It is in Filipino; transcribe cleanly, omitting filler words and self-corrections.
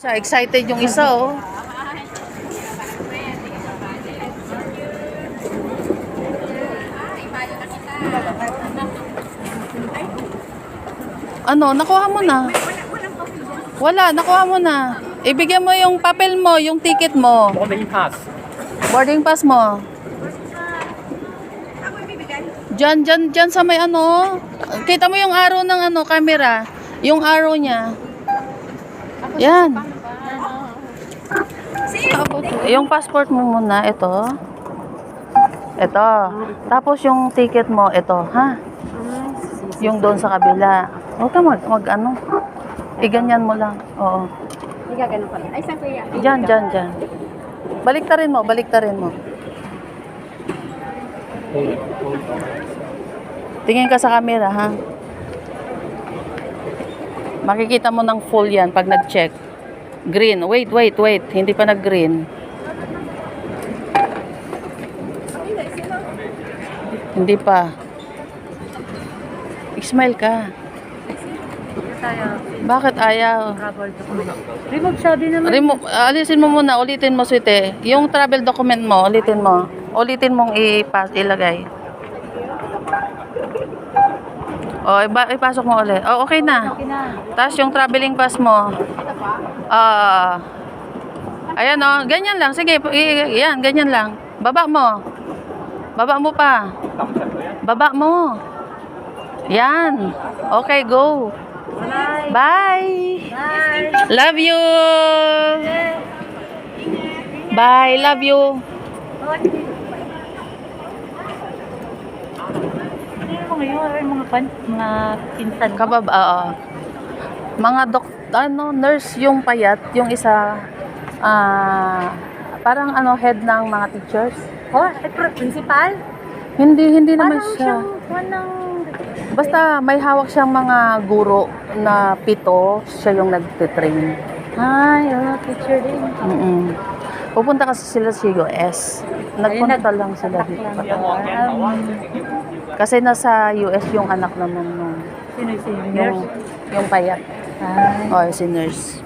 Siya, excited yung isa, oh. Ano, nakuha mo na? Wala, nakuha mo na. Ibigyan mo yung papel mo, yung ticket mo. Boarding pass. Boarding pass mo. Diyan sa may ano. Kita mo yung arrow ng ano, camera. Yung arrow niya. Yan. Yung passport mo muna, ito. Ito. Tapos yung ticket mo, ito, ha? Yung doon sa kabila. Huwag ka mag ano. Iganyan mo lang. Oo. Igagano pala. Ay, saan kuya? Diyan. Baliktarin mo. Tingin ka sa camera, ha? Makikita mo ng full yan pag nag-check. Green. Wait. Hindi pa nag-green. Hindi pa. Smile ka. Bakit ayaw? Remove sabi naman. Alisin mo muna. Ulitin mo, sweetie. Yung travel document mo, ulitin mo. Ulitin mong ilagay. O, ipasok mo ulit. O, okay na. Tapos yung traveling pass mo. Ayan o. Ganyan lang. Sige. Yan, ganyan lang. Baba mo. Baba mo pa. Baba mo. Yan. Okay, go. Bye. Love you. Bye. Love you. Mga pinsan. Mga nurse yung payat, yung isa parang head ng mga teachers. Oh, principal? Hindi naman siya. Parang Basta may hawak siyang mga guro na 7, siya yung nagte-train. ay, teacher din. Pupunta kasi sila sa US. Nagpunta lang sila dito. Kasi nasa US yung anak naman nung Sino? yung payat. Ay. Si nurse.